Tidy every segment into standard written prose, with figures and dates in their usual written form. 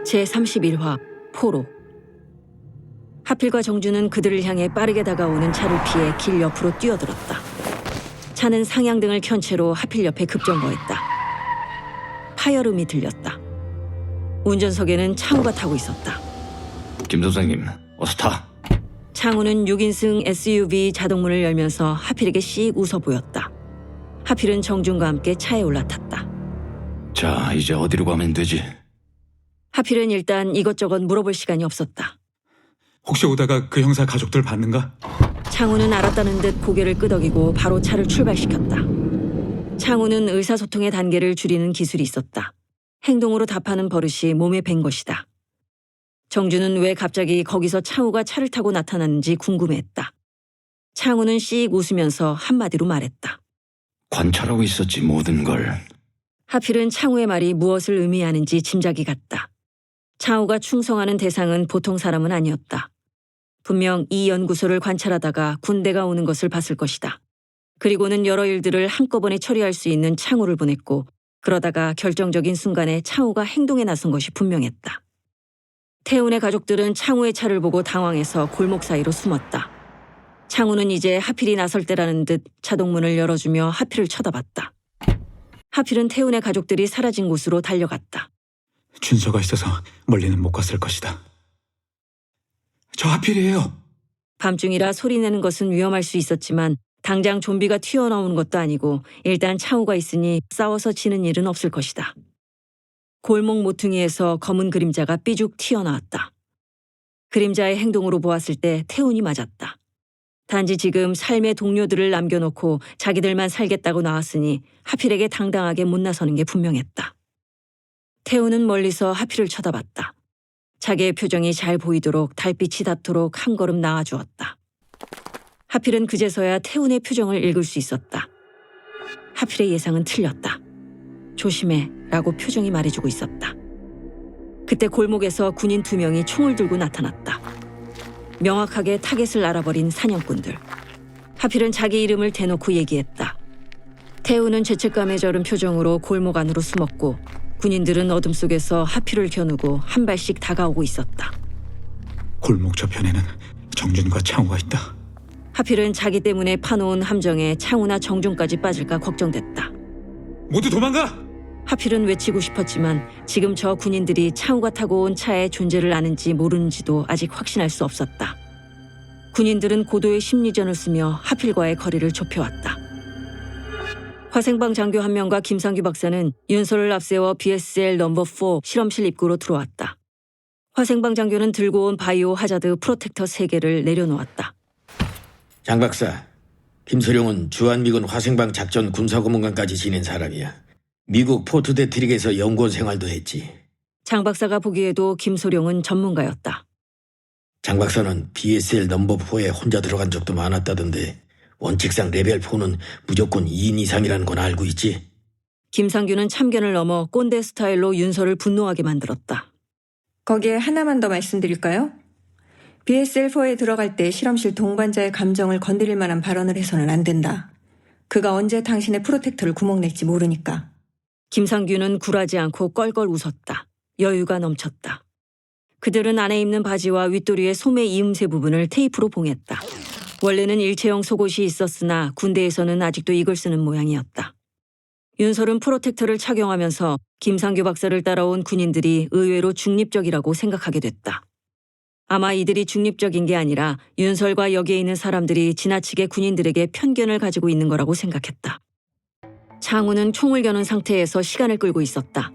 제31화 포로. 하필과 정주는 그들을 향해 빠르게 다가오는 차를 피해 길 옆으로 뛰어들었다. 차는 상향등을 켠 채로 하필 옆에 급정거했다. 파열음이 들렸다. 운전석에는 창우가 타고 있었다. 김 선생님, 어서 타. 창우는 6인승 SUV 자동문을 열면서 하필에게 씩 웃어 보였다. 하필은 정준과 함께 차에 올라탔다. 자, 이제 어디로 가면 되지? 하필은 일단 이것저것 물어볼 시간이 없었다. 혹시 오다가 그 형사 가족들 봤는가? 창우는 알았다는 듯 고개를 끄덕이고 바로 차를 출발시켰다. 창우는 의사소통의 단계를 줄이는 기술이 있었다. 행동으로 답하는 버릇이 몸에 밴 것이다. 정주는 왜 갑자기 거기서 창우가 차를 타고 나타났는지 궁금해했다. 창우는 씩 웃으면서 한마디로 말했다. 관찰하고 있었지, 모든 걸. 하필은 창우의 말이 무엇을 의미하는지 짐작이 갔다. 창우가 충성하는 대상은 보통 사람은 아니었다. 분명 이 연구소를 관찰하다가 군대가 오는 것을 봤을 것이다. 그리고는 여러 일들을 한꺼번에 처리할 수 있는 창우를 보냈고, 그러다가 결정적인 순간에 창우가 행동에 나선 것이 분명했다. 태훈의 가족들은 창우의 차를 보고 당황해서 골목 사이로 숨었다. 창우는 이제 하필이 나설 때라는 듯 자동문을 열어주며 하필을 쳐다봤다. 하필은 태훈의 가족들이 사라진 곳으로 달려갔다. 준서가 있어서 멀리는 못 갔을 것이다. 저 하필이에요. 밤중이라 소리내는 것은 위험할 수 있었지만 당장 좀비가 튀어나오는 것도 아니고 일단 창우가 있으니 싸워서 지는 일은 없을 것이다. 골목 모퉁이에서 검은 그림자가 삐죽 튀어나왔다. 그림자의 행동으로 보았을 때 태훈이 맞았다. 단지 지금 삶의 동료들을 남겨놓고 자기들만 살겠다고 나왔으니 하필에게 당당하게 못 나서는 게 분명했다. 태훈은 멀리서 하필을 쳐다봤다. 자기의 표정이 잘 보이도록 달빛이 닿도록 한 걸음 나아주었다. 하필은 그제서야 태훈의 표정을 읽을 수 있었다. 하필의 예상은 틀렸다. 조심해 라고 표정이 말해주고 있었다. 그때 골목에서 군인 2명이 총을 들고 나타났다. 명확하게 타겟을 알아버린 사냥꾼들. 하필은 자기 이름을 대놓고 얘기했다. 태훈은 죄책감에 절은 표정으로 골목 안으로 숨었고 군인들은 어둠 속에서 하필을 겨누고 한 발씩 다가오고 있었다. 골목 저편에는 정준과 창우가 있다. 하필은 자기 때문에 파놓은 함정에 창우나 정준까지 빠질까 걱정됐다. 모두 도망가! 하필은 외치고 싶었지만 지금 저 군인들이 창우가 타고 온 차의 존재를 아는지 모르는지도 아직 확신할 수 없었다. 군인들은 고도의 심리전을 쓰며 하필과의 거리를 좁혀왔다. 화생방 장교 한 명과 김상규 박사는 윤서를 앞세워 BSL 넘버 4 실험실 입구로 들어왔다. 화생방 장교는 들고 온 바이오 하자드 프로텍터 3개를 내려놓았다. 장 박사, 김소룡은 주한미군 화생방 작전 군사고문관까지 지낸 사람이야. 미국 포트 데트릭에서 연구원 생활도 했지. 장 박사가 보기에도 김소룡은 전문가였다. 장 박사는 BSL 넘버 4에 혼자 들어간 적도 많았다던데 원칙상 레벨 4는 무조건 2인 이상이라는 건 알고 있지? 김상규는 참견을 넘어 꼰대 스타일로 윤서를 분노하게 만들었다. 거기에 하나만 더 말씀드릴까요? BSL-4에 들어갈 때 실험실 동반자의 감정을 건드릴 만한 발언을 해서는 안 된다. 그가 언제 당신의 프로텍터를 구멍낼지 모르니까. 김상규는 굴하지 않고 껄껄 웃었다. 여유가 넘쳤다. 그들은 안에 입는 바지와 윗도리의 소매 이음새 부분을 테이프로 봉했다. 원래는 일체형 속옷이 있었으나 군대에서는 아직도 이걸 쓰는 모양이었다. 윤설은 프로텍터를 착용하면서 김상규 박사를 따라온 군인들이 의외로 중립적이라고 생각하게 됐다. 아마 이들이 중립적인 게 아니라 윤설과 여기에 있는 사람들이 지나치게 군인들에게 편견을 가지고 있는 거라고 생각했다. 창우는 총을 겨눈 상태에서 시간을 끌고 있었다.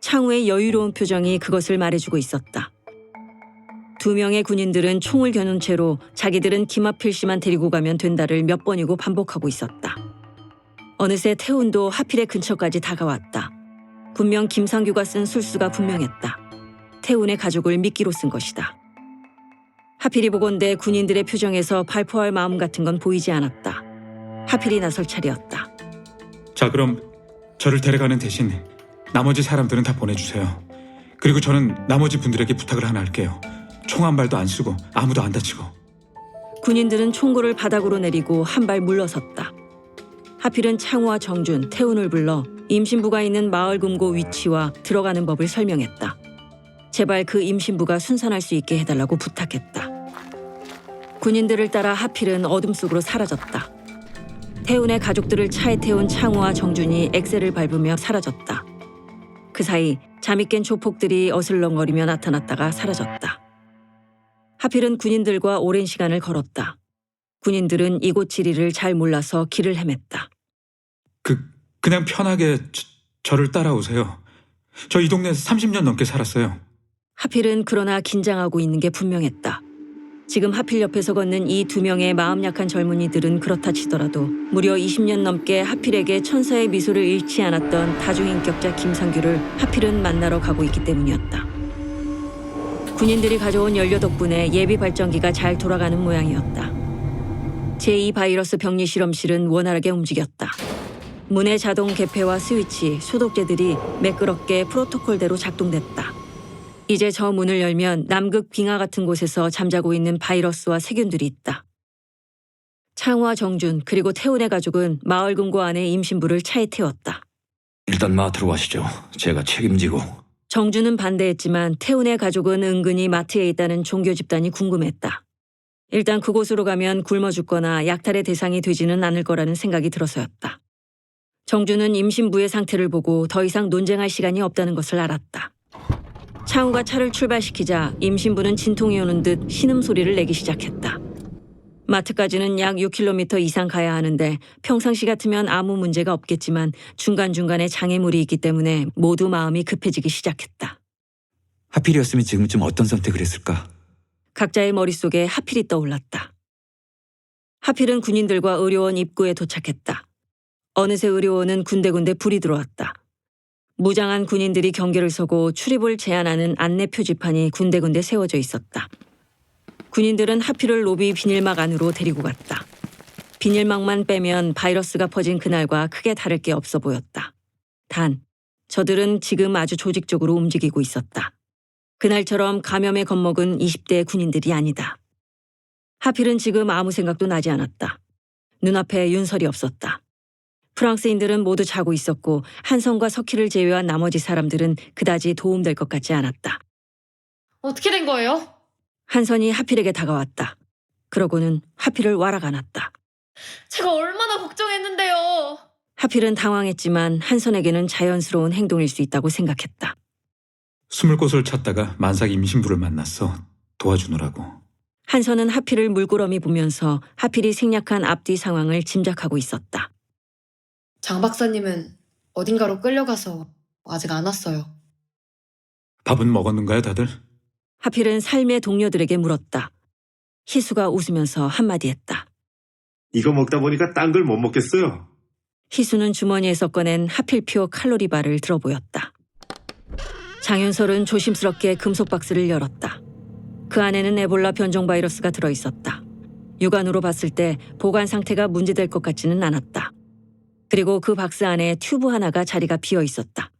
창우의 여유로운 표정이 그것을 말해주고 있었다. 2명의 군인들은 총을 겨눈 채로 자기들은 김하필 씨만 데리고 가면 된다를 몇 번이고 반복하고 있었다. 어느새 태훈도 하필의 근처까지 다가왔다. 분명 김상규가 쓴 술수가 분명했다. 태훈의 가족을 미끼로 쓴 것이다. 하필이 보건대 군인들의 표정에서 발포할 마음 같은 건 보이지 않았다. 하필이 나설 차례였다. 자, 그럼 저를 데려가는 대신 나머지 사람들은 다 보내주세요. 그리고 저는 나머지 분들에게 부탁을 하나 할게요. 총 한 발도 안 쓰고 아무도 안 다치고. 군인들은 총구를 바닥으로 내리고 한 발 물러섰다. 하필은 창우와 정준, 태훈을 불러 임신부가 있는 마을 금고 위치와 들어가는 법을 설명했다. 제발 그 임신부가 순산할 수 있게 해달라고 부탁했다. 군인들을 따라 하필은 어둠 속으로 사라졌다. 태운의 가족들을 차에 태운 창우와 정준이 엑셀을 밟으며 사라졌다. 그 사이 잠이 깬 조폭들이 어슬렁거리며 나타났다가 사라졌다. 하필은 군인들과 오랜 시간을 걸었다. 군인들은 이곳 지리를 잘 몰라서 길을 헤맸다. 그냥 편하게 저를 따라오세요. 저 이 동네에서 30년 넘게 살았어요. 하필은 그러나 긴장하고 있는 게 분명했다. 지금 하필 옆에서 걷는 이 두 명의 마음 약한 젊은이들은 그렇다 치더라도 무려 20년 넘게 하필에게 천사의 미소를 잃지 않았던 다중인격자 김상규를 하필은 만나러 가고 있기 때문이었다. 군인들이 가져온 연료 덕분에 예비 발전기가 잘 돌아가는 모양이었다. 제2 바이러스 병리 실험실은 원활하게 움직였다. 문의 자동 개폐와 스위치, 소독제들이 매끄럽게 프로토콜대로 작동됐다. 이제 저 문을 열면 남극 빙하 같은 곳에서 잠자고 있는 바이러스와 세균들이 있다. 창우와 정준 그리고 태훈의 가족은 마을 금고 안에 임신부를 차에 태웠다. 일단 마트로 가시죠. 제가 책임지고. 정준은 반대했지만 태훈의 가족은 은근히 마트에 있다는 종교 집단이 궁금했다. 일단 그곳으로 가면 굶어 죽거나 약탈의 대상이 되지는 않을 거라는 생각이 들어서였다. 정준은 임신부의 상태를 보고 더 이상 논쟁할 시간이 없다는 것을 알았다. 창우가 차를 출발시키자 임신부는 진통이 오는 듯 신음소리를 내기 시작했다. 마트까지는 약 6km 이상 가야 하는데 평상시 같으면 아무 문제가 없겠지만 중간중간에 장애물이 있기 때문에 모두 마음이 급해지기 시작했다. 하필이었으면 지금쯤 어떤 선택을 했을까? 각자의 머릿속에 하필이 떠올랐다. 하필은 군인들과 의료원 입구에 도착했다. 어느새 의료원은 군데군데 불이 들어왔다. 무장한 군인들이 경계를 서고 출입을 제한하는 안내 표지판이 군데군데 세워져 있었다. 군인들은 하필을 로비 비닐막 안으로 데리고 갔다. 비닐막만 빼면 바이러스가 퍼진 그날과 크게 다를 게 없어 보였다. 단, 저들은 지금 아주 조직적으로 움직이고 있었다. 그날처럼 감염에 겁먹은 20대 군인들이 아니다. 하필은 지금 아무 생각도 나지 않았다. 눈앞에 윤설이 없었다. 프랑스인들은 모두 자고 있었고 한성과 석희를 제외한 나머지 사람들은 그다지 도움될 것 같지 않았다. 어떻게 된 거예요? 한선이 하필에게 다가왔다. 그러고는 하필을 와락안았다. 제가 얼마나 걱정했는데요. 하필은 당황했지만 한선에게는 자연스러운 행동일 수 있다고 생각했다. 숨을 곳을 찾다가 만삭 임신부를 만났어. 도와주느라고. 한선은 하필을 물끄러미 보면서 하필이 생략한 앞뒤 상황을 짐작하고 있었다. 장 박사님은 어딘가로 끌려가서 아직 안 왔어요. 밥은 먹었는가요, 다들? 하필은 삶의 동료들에게 물었다. 희수가 웃으면서 한마디 했다. 이거 먹다 보니까 딴 걸 못 먹겠어요. 희수는 주머니에서 꺼낸 하필표 칼로리바를 들어보였다. 장윤설은 조심스럽게 금속 박스를 열었다. 그 안에는 에볼라 변종 바이러스가 들어있었다. 육안으로 봤을 때 보관 상태가 문제될 것 같지는 않았다. 그리고 그 박스 안에 튜브 하나가 자리가 비어 있었다.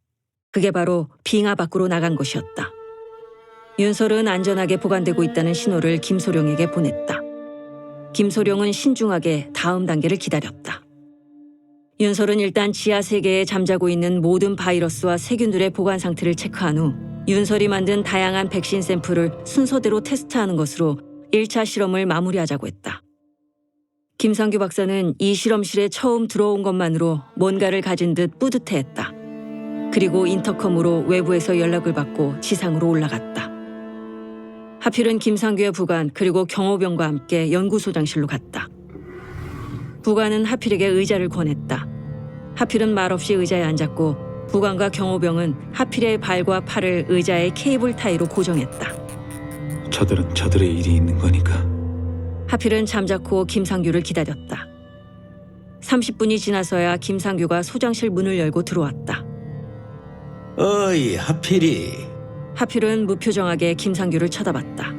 그게 바로 빙하 밖으로 나간 것이었다. 윤설은 안전하게 보관되고 있다는 신호를 김소룡에게 보냈다. 김소룡은 신중하게 다음 단계를 기다렸다. 윤설은 일단 지하 세계에 잠자고 있는 모든 바이러스와 세균들의 보관 상태를 체크한 후 윤설이 만든 다양한 백신 샘플을 순서대로 테스트하는 것으로 1차 실험을 마무리하자고 했다. 김상규 박사는 이 실험실에 처음 들어온 것만으로 뭔가를 가진 듯 뿌듯해했다. 그리고 인터컴으로 외부에서 연락을 받고 지상으로 올라갔다. 하필은 김상규의 부관 그리고 경호병과 함께 연구소장실로 갔다. 부관은 하필에게 의자를 권했다. 하필은 말없이 의자에 앉았고 부관과 경호병은 하필의 발과 팔을 의자의 케이블 타이로 고정했다. 저들은 저들의 일이 있는 거니까. 하필은 잠자코 김상규를 기다렸다. 30분이 지나서야 김상규가 소장실 문을 열고 들어왔다. 어이, 하필이. 하필은 무표정하게 김상규를 쳐다봤다.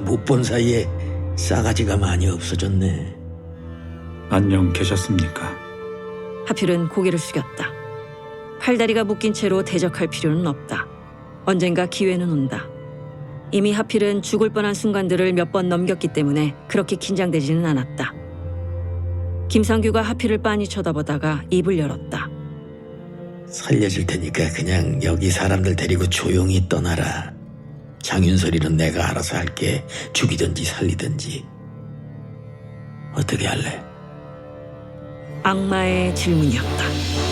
못 본 사이에 싸가지가 많이 없어졌네. 안녕 계셨습니까? 하필은 고개를 숙였다. 팔다리가 묶인 채로 대적할 필요는 없다. 언젠가 기회는 온다. 이미 하필은 죽을 뻔한 순간들을 몇 번 넘겼기 때문에 그렇게 긴장되지는 않았다. 김상규가 하필을 빤히 쳐다보다가 입을 열었다. 살려줄 테니까 그냥 여기 사람들 데리고 조용히 떠나라. 장윤설이는 내가 알아서 할게. 죽이든지 살리든지. 어떻게 할래? 악마의 질문이었다.